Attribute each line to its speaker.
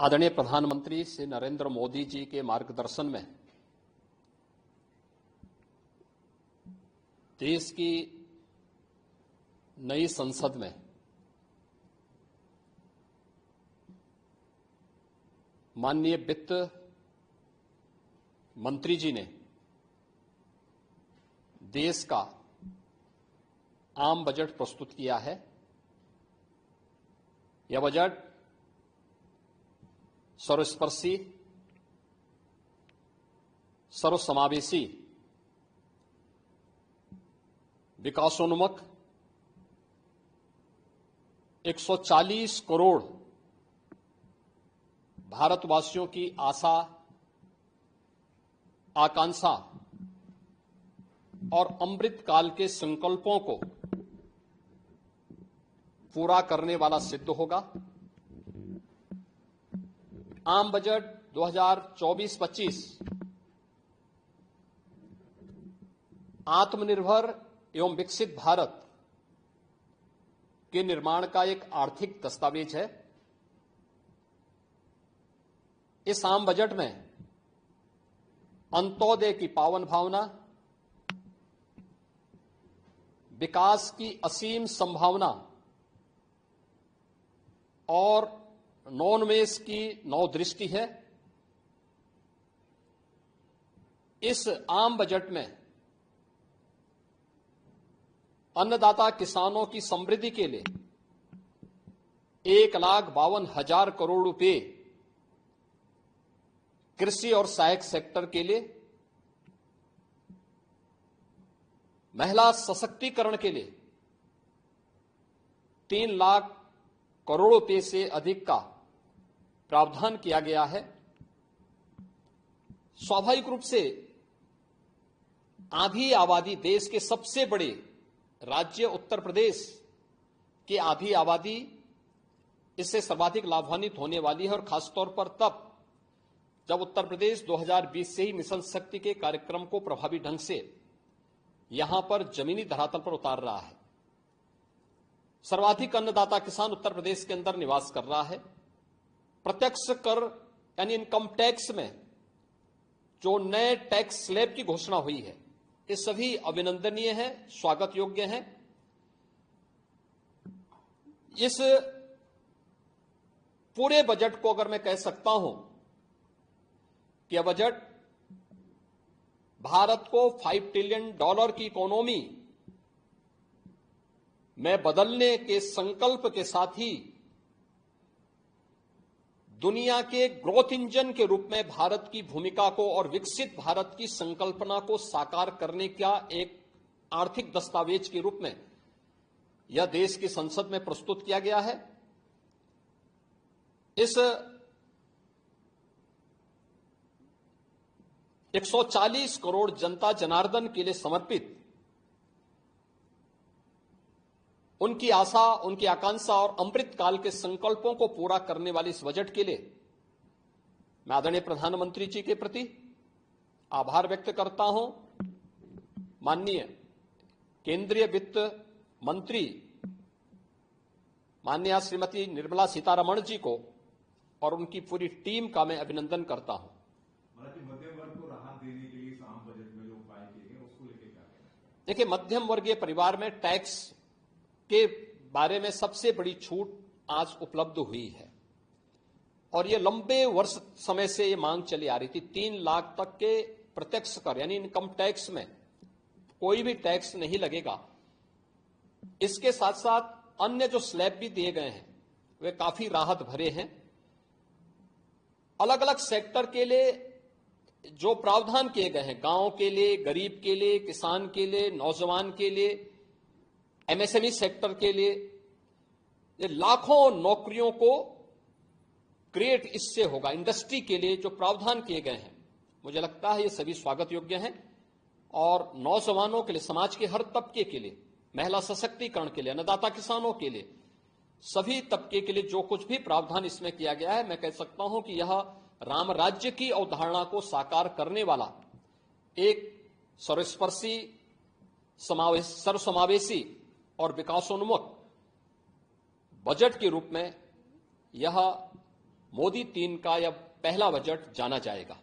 Speaker 1: आदरणीय प्रधानमंत्री श्री नरेंद्र मोदी जी के मार्गदर्शन में देश की नई संसद में माननीय वित्त मंत्री जी ने देश का आम बजट प्रस्तुत किया है। यह बजट सर्वस्पर्शी, सर्वसमावेशी, विकासोन्मुख 140 करोड़ भारतवासियों की आशा, आकांक्षा और अमृत काल के संकल्पों को पूरा करने वाला सिद्ध होगा। आम बजट 2024-25 आत्मनिर्भर एवं विकसित भारत के निर्माण का एक आर्थिक दस्तावेज है। इस आम बजट में अंत्योदय की पावन भावना, विकास की असीम संभावना और नवोन्मेष की नवदृष्टि है। इस आम बजट में अन्नदाता किसानों की समृद्धि के लिए 1,52,000 करोड़ रुपए, कृषि और सहायक सेक्टर के लिए, महिला सशक्तिकरण के लिए 3 लाख करोड़ रुपए से अधिक का प्रावधान किया गया है। स्वाभाविक रूप से आधी आबादी, देश के सबसे बड़े राज्य उत्तर प्रदेश की आधी आबादी इससे सर्वाधिक लाभान्वित होने वाली है, और खासतौर पर तब जब उत्तर प्रदेश 2020 से ही मिशन शक्ति के कार्यक्रम को प्रभावी ढंग से यहां पर जमीनी धरातल पर उतार रहा है। सर्वाधिक अन्नदाता किसान उत्तर प्रदेश के अंदर निवास कर रहा है। प्रत्यक्ष कर यानी इनकम टैक्स में जो नए टैक्स स्लैब की घोषणा हुई है, ये सभी अभिनंदनीय है, स्वागत योग्य है। इस पूरे बजट को अगर मैं कह सकता हूं कि यह बजट भारत को $5 ट्रिलियन की इकोनॉमी में बदलने के संकल्प के साथ ही दुनिया के ग्रोथ इंजन के रूप में भारत की भूमिका को और विकसित भारत की संकल्पना को साकार करने का एक आर्थिक दस्तावेज के रूप में यह देश की संसद में प्रस्तुत किया गया है। इस 140 करोड़ जनता जनार्दन के लिए समर्पित, उनकी आशा, उनकी आकांक्षा और अमृत काल के संकल्पों को पूरा करने वाले इस बजट के लिए मैं आदरणीय प्रधानमंत्री जी के प्रति आभार व्यक्त करता हूं। माननीय केंद्रीय वित्त मंत्री माननीय श्रीमती निर्मला सीतारमण जी को और उनकी पूरी टीम का मैं अभिनंदन करता हूं।
Speaker 2: मध्यम वर्ग को राहत देने के लिए आम बजट में जो उपाय किए गए उसको लेकर क्या कहना है?
Speaker 1: देखिए, मध्यम वर्गीय परिवार में टैक्स के बारे में सबसे बड़ी छूट आज उपलब्ध हुई है, और ये लंबे वर्ष समय से ये मांग चली आ रही थी। 3 लाख तक के प्रत्यक्ष कर यानी इनकम टैक्स में कोई भी टैक्स नहीं लगेगा। इसके साथ साथ अन्य जो स्लैब भी दिए गए हैं वे काफी राहत भरे हैं। अलग अलग सेक्टर के लिए जो प्रावधान किए गए हैं, गांव के लिए, गरीब के लिए, किसान के लिए, नौजवान के लिए, एमएसएमई सेक्टर के लिए, ये लाखों नौकरियों को क्रिएट इससे होगा। इंडस्ट्री के लिए जो प्रावधान किए गए हैं, मुझे लगता है ये सभी स्वागत योग्य हैं। और नौजवानों के लिए, समाज के हर तबके के लिए, महिला सशक्तिकरण के लिए, अन्नदाता किसानों के लिए, सभी तबके के लिए जो कुछ भी प्रावधान इसमें किया गया है, मैं कह सकता हूं कि यह राम राज्य की अवधारणा को साकार करने वाला एक सर्वस्पर्शी, सर्वसमावेशी और विकासोन्मुख बजट के रूप में यह मोदी 3 का यह पहला बजट जाना जाएगा।